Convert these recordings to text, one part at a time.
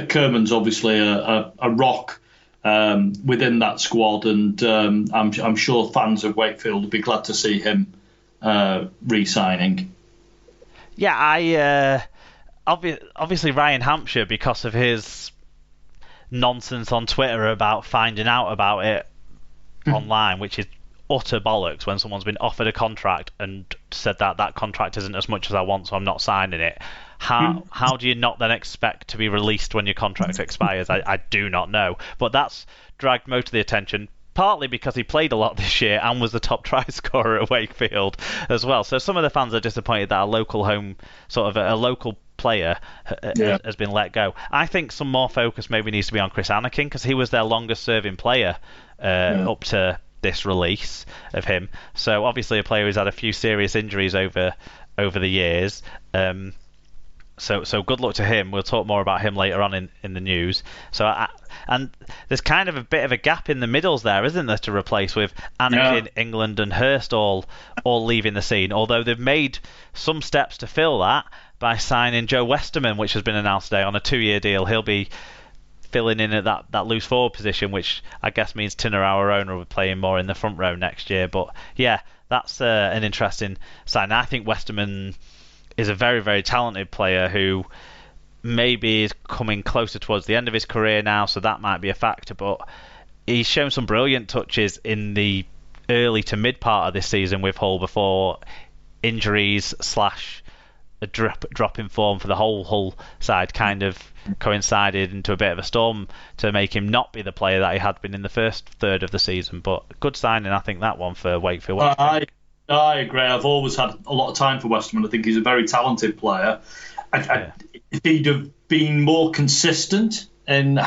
Kerman's obviously a rock within that squad, and I'm sure fans of Wakefield will be glad to see him re-signing. Yeah, obviously Ryan Hampshire, because of his nonsense on Twitter about finding out about it online, which is utter bollocks when someone's been offered a contract and said that contract isn't as much as I want, so I'm not signing it. How do you not then expect to be released when your contract expires? I do not know. But that's dragged most of the attention, partly because he played a lot this year and was the top try scorer at Wakefield as well. So some of the fans are disappointed that a local home, sort of a local player has been let go. I think some more focus maybe needs to be on Chris Anakin, because he was their longest serving player up to this release of him. So obviously a player who's had a few serious injuries over the years. So good luck to him. We'll talk more about him later on in the news. And there's kind of a bit of a gap in the middles there, isn't there, to replace, with Anakin, England and Hurst all leaving the scene, although they've made some steps to fill that by signing Joe Westerman, which has been announced today, on a 2-year deal. He'll be filling in at that loose forward position, which I guess means Tinner, our owner, will be playing more in the front row next year. But yeah, that's an interesting sign. I think Westerman is a very, very talented player who maybe is coming closer towards the end of his career now, so that might be a factor. But he's shown some brilliant touches in the early to mid part of this season with Hull before injuries / a drop in form for the whole Hull side kind of coincided into a bit of a storm to make him not be the player that he had been in the first third of the season. But good signing, I think, that one for Wakefield. I agree. I've always had a lot of time for Westerman. I think he's a very talented player. If he'd have been more consistent in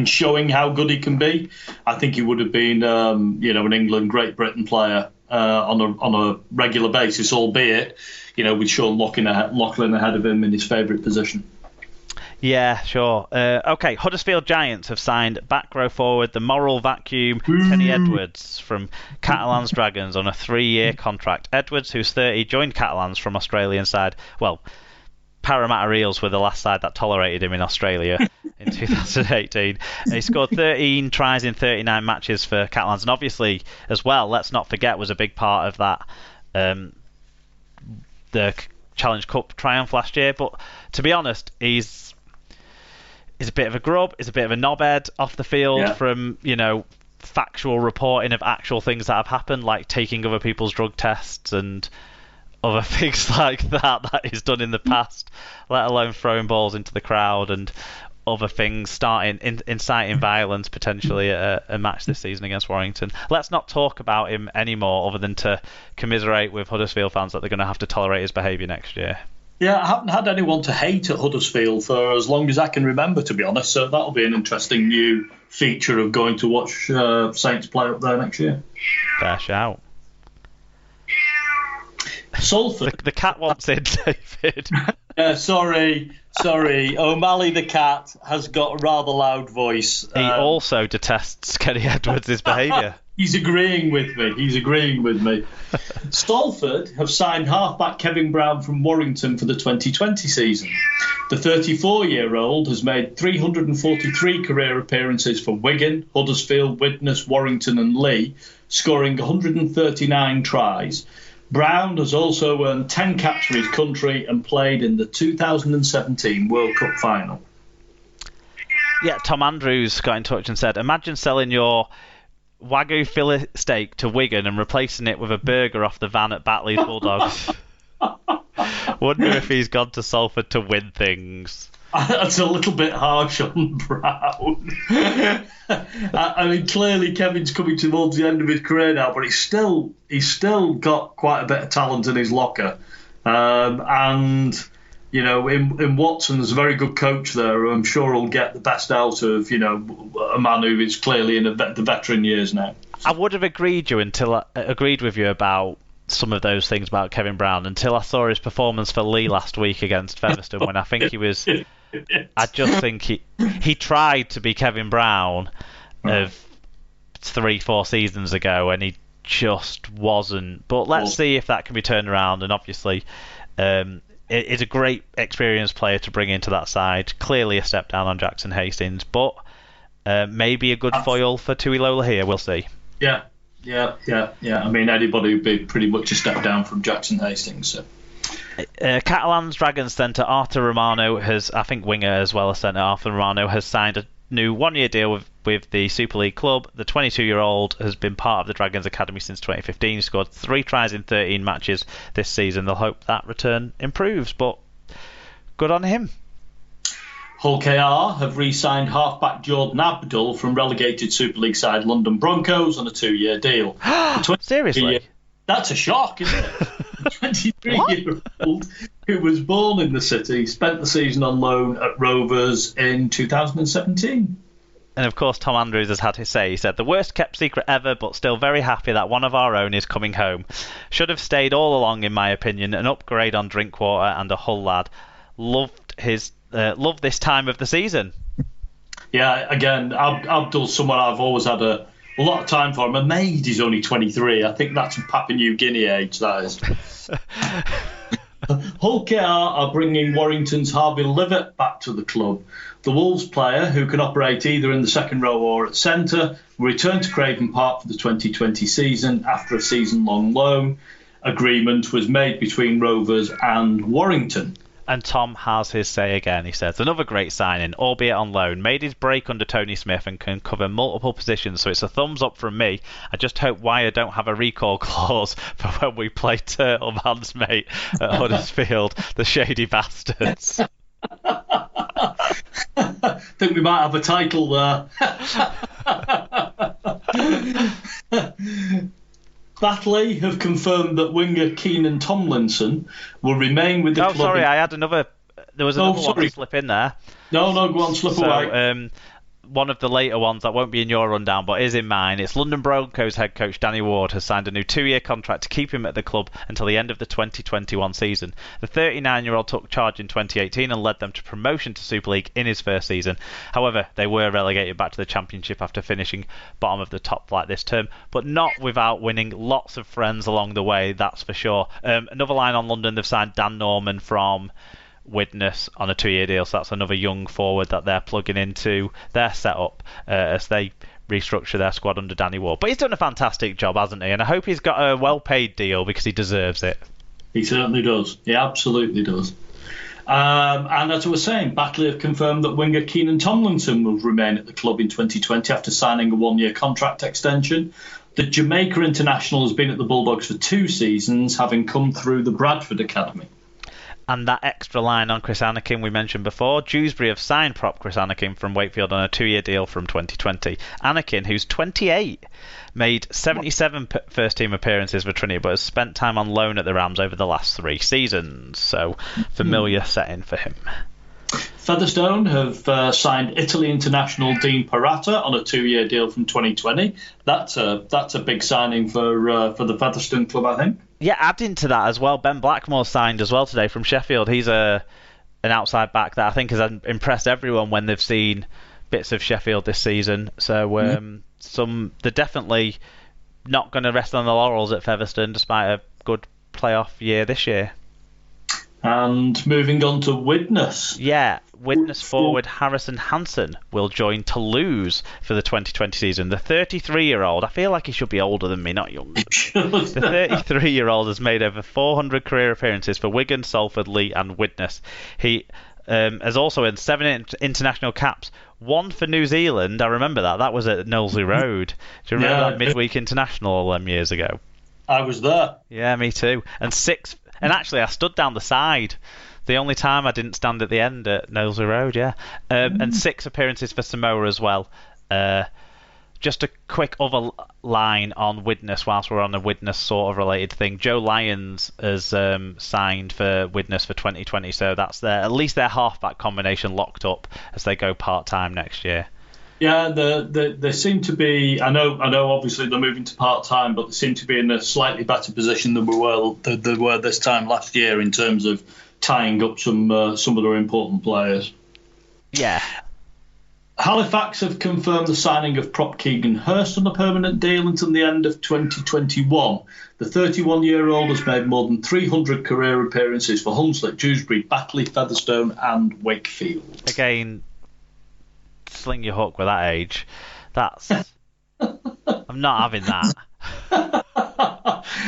showing how good he can be, I think he would have been an England, Great Britain player on a regular basis, albeit with Sean Loughlin ahead of him in his favourite position. Yeah, sure. Okay, Huddersfield Giants have signed back row forward the moral vacuum Kenny Edwards from Catalans Dragons on a 3-year contract. Edwards, who's 30, joined Catalans from Australian side. Well, Parramatta Eels were the last side that tolerated him in Australia in 2018. He scored 13 tries in 39 matches for Catalans, and obviously, as well, let's not forget, was a big part of that the Challenge Cup triumph last year. But to be honest, he's a bit of a grub, he's a bit of a knobhead off the field from, factual reporting of actual things that have happened, like taking other people's drug tests and other things like that he's done in the past, let alone throwing balls into the crowd and other things, inciting violence potentially at a match this season against Warrington. Let's not talk about him anymore, other than to commiserate with Huddersfield fans that they're going to have to tolerate his behaviour next year. Yeah, I haven't had anyone to hate at Huddersfield for as long as I can remember, to be honest, so that'll be an interesting new feature of going to watch Saints play up there next year. Fair shout. Salford. The cat wants in, David. Sorry. O'Malley the cat has got a rather loud voice. He also detests Kenny Edwards' behaviour. He's agreeing with me. Salford have signed halfback Kevin Brown from Warrington for the 2020 season. The 34-year-old has made 343 career appearances for Wigan, Huddersfield, Widnes, Warrington and Leigh, scoring 139 tries. Brown has also earned 10 caps for his country and played in the 2017 World Cup final. Yeah, Tom Andrews got in touch and said, imagine selling your Wagyu fillet steak to Wigan and replacing it with a burger off the van at Batley's Bulldogs. Wonder if he's gone to Salford to win things. That's a little bit harsh on Brown. I mean, clearly Kevin's coming towards the end of his career now, but he's still got quite a bit of talent in his locker. And in Watson, there's a very good coach there. I'm sure he'll get the best out of a man who is clearly in the veteran years now. I would have agreed with you about some of those things about Kevin Brown until I saw his performance for Leigh last week against Featherstone, when I think he was. I just think he tried to be Kevin Brown of 3-4 seasons ago, and he just wasn't. But let's see if that can be turned around. And obviously, is a great experienced player to bring into that side. Clearly a step down on Jackson Hastings, but maybe a good foil for Tuilola here. We'll see. Yeah. I mean, anybody would be pretty much a step down from Jackson Hastings. So. Catalans Dragons centre Arthur Romano I think winger as well as centre Arthur Romano has signed a new one-year deal with the Super League club. The 22-year-old has been part of the Dragons Academy since 2015. He scored 3 tries in 13 matches this season. They'll hope that return improves, but good on him. Hull KR have re-signed halfback Jordan Abdul from relegated Super League side London Broncos on a 2-year deal. Seriously? That's a shock, isn't it? A 23-year-old who was born in the city, spent the season on loan at Rovers in 2017. And of course, Tom Andrews has had his say. He said, "The worst kept secret ever, but still very happy that one of our own is coming home. Should have stayed all along, in my opinion. An upgrade on Drinkwater and a Hull lad. Loved this time of the season." Yeah, again, Abdul's someone I've always had a lot of time for. I'm amazed he's only 23. I think that's Papua New Guinea age, that is. Hull KR are bringing Warrington's Harvey Livett back to the club. The Wolves player, who can operate either in the second row or at centre, will return to Craven Park for the 2020 season after a season-long loan. Agreement was made between Rovers and Warrington. And Tom has his say again. He says, "Another great signing, albeit on loan. Made his break under Tony Smith and can cover multiple positions, so it's a thumbs up from me. I just hope Wire don't have a recall clause for when we play Turtleman's mate at Huddersfield, the shady bastards." I think we might have a title there. Batley have confirmed that winger Keenan Tomlinson will remain with the club. Oh, sorry, I had another. There was another one to slip in there. No, go on, slip away. One of the later ones that won't be in your rundown, but is in mine. It's London Broncos head coach Danny Ward has signed a new 2-year contract to keep him at the club until the end of the 2021 season. The 39-year-old took charge in 2018 and led them to promotion to Super League in his first season. However, they were relegated back to the Championship after finishing bottom of the top flight this term, but not without winning lots of friends along the way, that's for sure. Another line on London, they've signed Dan Norman from Widnes on a 2-year deal, so that's another young forward that they're plugging into their setup as they restructure their squad under Danny Ward. But he's done a fantastic job, hasn't he? And I hope he's got a well-paid deal because he deserves it. He certainly does. He absolutely does. And as I was saying, Batley have confirmed that winger Keenan Tomlinson will remain at the club in 2020 after signing a 1-year contract extension. The Jamaica international has been at the Bulldogs for 2 seasons, having come through the Bradford Academy. And that extra line on Chris Anakin we mentioned before, Dewsbury have signed prop Chris Anakin from Wakefield on a 2-year deal from 2020. Anakin, who's 28, made 77 first-team appearances for Trinity, but has spent time on loan at the Rams over the last 3 seasons. So, familiar setting for him. Featherstone have signed Italy international Dean Parata on a 2-year deal from 2020. That's a big signing for the Featherstone club, I think. Yeah, adding to that as well, Ben Blackmore signed as well today from Sheffield. He's an outside back that I think has impressed everyone when they've seen bits of Sheffield this season. So they're definitely not going to rest on the laurels at Featherstone despite a good playoff year this year. And moving on to Widnes. Yeah, Widnes forward Harrison Hansen will join Toulouse for the 2020 season. The 33-year-old, I feel like he should be older than me, not younger. The 33-year-old has made over 400 career appearances for Wigan, Salford, Lee and Widnes. He has also earned 7 international caps. 1 for New Zealand, I remember that. That was at Knowsley Road. Do you remember that midweek international all them years ago? I was there. Yeah, me too. And 6... And actually, I stood down the side. The only time I didn't stand at the end at Knowsley Road, yeah. And 6 appearances for Samoa as well. Just a quick other line on Widnes, whilst we're on a Widnes sort of related thing. Joe Lyons has signed for Widnes for 2020, so that's at least their halfback combination locked up as they go part-time next year. Yeah, they seem to be. I know. Obviously, they're moving to part time, but they seem to be in a slightly better position than they were this time last year in terms of tying up some of their important players. Yeah. Halifax have confirmed the signing of prop Keegan Hurst on a permanent deal until the end of 2021. The 31-year-old has made more than 300 career appearances for Hunslet, Dewsbury, Batley, Featherstone and Wakefield. Again, sling your hook with that age. That's... I'm not having that.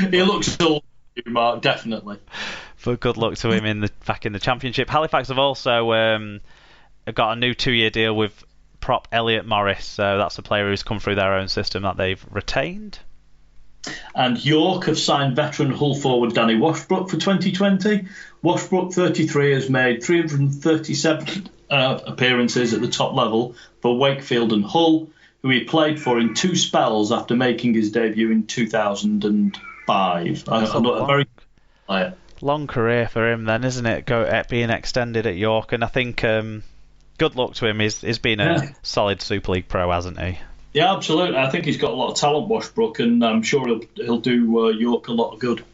He looks old, Mark, definitely. But good luck to him back in the Championship. Halifax have also got a new 2-year deal with prop Elliot Morris, so that's a player who's come through their own system that they've retained. And York have signed veteran Hull forward Danny Washbrook for 2020. Washbrook, 33, has made 337 appearances at the top level for Wakefield and Hull, who he played for in 2 spells after making his debut in 2005. A very good player. Long career for him then, isn't it? Being extended at York, and I think good luck to him. He's been a solid Super League pro, hasn't he? Yeah, absolutely. I think he's got a lot of talent, Washbrook, and I'm sure he'll do York a lot of good.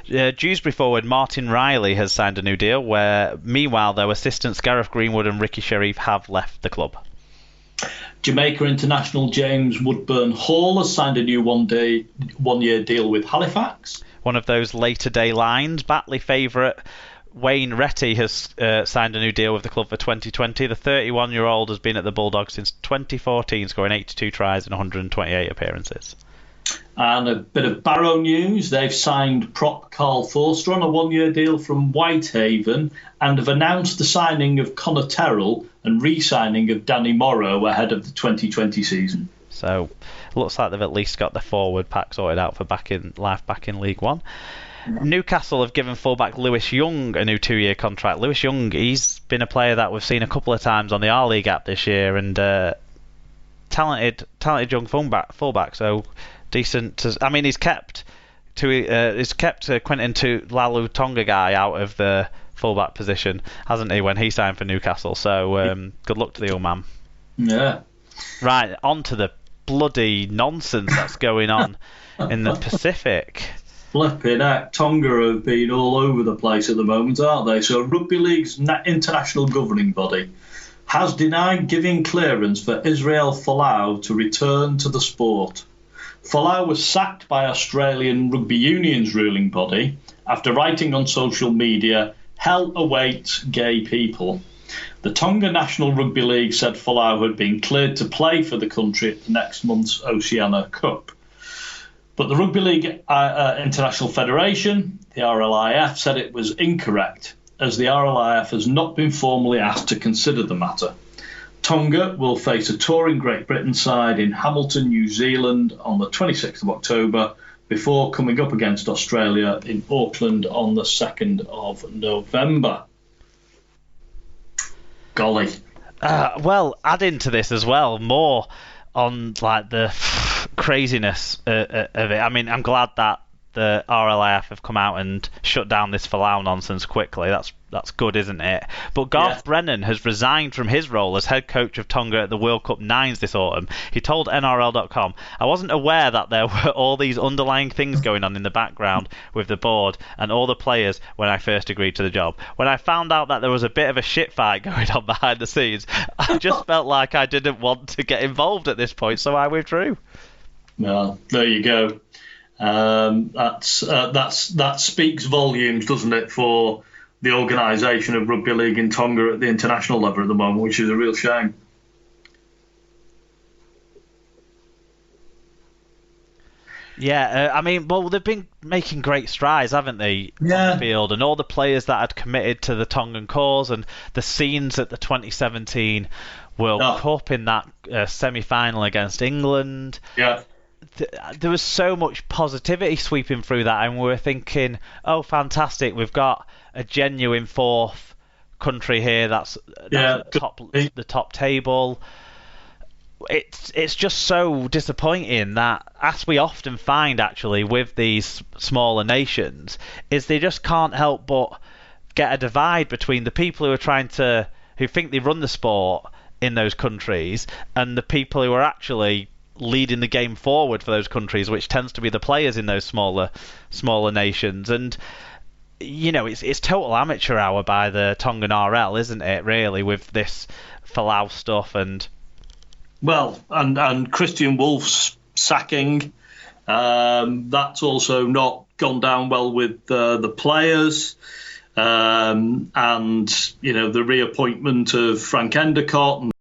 Dewsbury forward Martin Riley has signed a new deal, where meanwhile, though, assistants Gareth Greenwood and Ricky Sharif have left the club. Jamaica international James Woodburn Hall has signed a new one-year deal with Halifax. One of those later day lines, Batley favourite Wayne Retty has signed a new deal with the club for 2020. The 31-year-old has been at the Bulldogs since 2014, scoring 82 tries in 128 appearances. And a bit of Barrow news. They've signed prop Carl Forster on a 1-year deal from Whitehaven and have announced the signing of Connor Terrell and re-signing of Danny Morrow ahead of the 2020 season. So it looks like they've at least got the forward pack sorted out for back in League One. Newcastle have given fullback Lewis Young a new 2-year contract. Lewis Young, he's been a player that we've seen a couple of times on the R-League app this year, and talented young fullback. So decent. He's kept Quentin Lalu Tonga guy out of the fullback position, hasn't he, when he signed for Newcastle? So good luck to the old man. Yeah. Right, on to the bloody nonsense that's going on in the Pacific. Flipping heck, Tonga have been all over the place at the moment, aren't they? So Rugby League's international governing body has denied giving clearance for Israel Folau to return to the sport. Folau was sacked by Australian Rugby Union's ruling body after writing on social media, "Hell awaits gay people." The Tonga National Rugby League said Folau had been cleared to play for the country at the next month's Oceania Cup. But the Rugby League International Federation, the RLIF, said it was incorrect, as the RLIF has not been formally asked to consider the matter. Tonga will face a touring Great Britain side in Hamilton, New Zealand on the 26th of October, before coming up against Australia in Auckland on the 2nd of November. Golly. Well, add into this as well, more on like the craziness of it. I'm glad that the RLIF have come out and shut down this Folau nonsense quickly. That's good, isn't it? But Garth Brennan has resigned from his role as head coach of Tonga at the World Cup Nines this autumn. He told NRL.com, "I wasn't aware that there were all these underlying things going on in the background with the board and all the players when I first agreed to the job. When I found out that there was a bit of a shit fight going on behind the scenes, I just felt like I didn't want to get involved at this point, so I withdrew." Well, there you go. That speaks volumes, doesn't it, for the organisation of rugby league in Tonga at the international level at the moment, which is a real shame. Yeah, well, they've been making great strides, haven't they, on the field, and all the players that had committed to the Tongan cause, and the scenes at the 2017 World Cup in that semi-final against England. Yeah. There was so much positivity sweeping through that, and we were thinking, oh, fantastic, we've got a genuine fourth country here that's at the top table. It's just so disappointing that, as we often find actually with these smaller nations, is they just can't help but get a divide between the people who think they run the sport in those countries and the people who are actually leading the game forward for those countries, which tends to be the players in those smaller nations. And it's total amateur hour by the Tongan RL, isn't it, really, with this Folau stuff. And Well, and Christian Wolff's sacking, that's also not gone down well with the players. And, the reappointment of Frank Endicott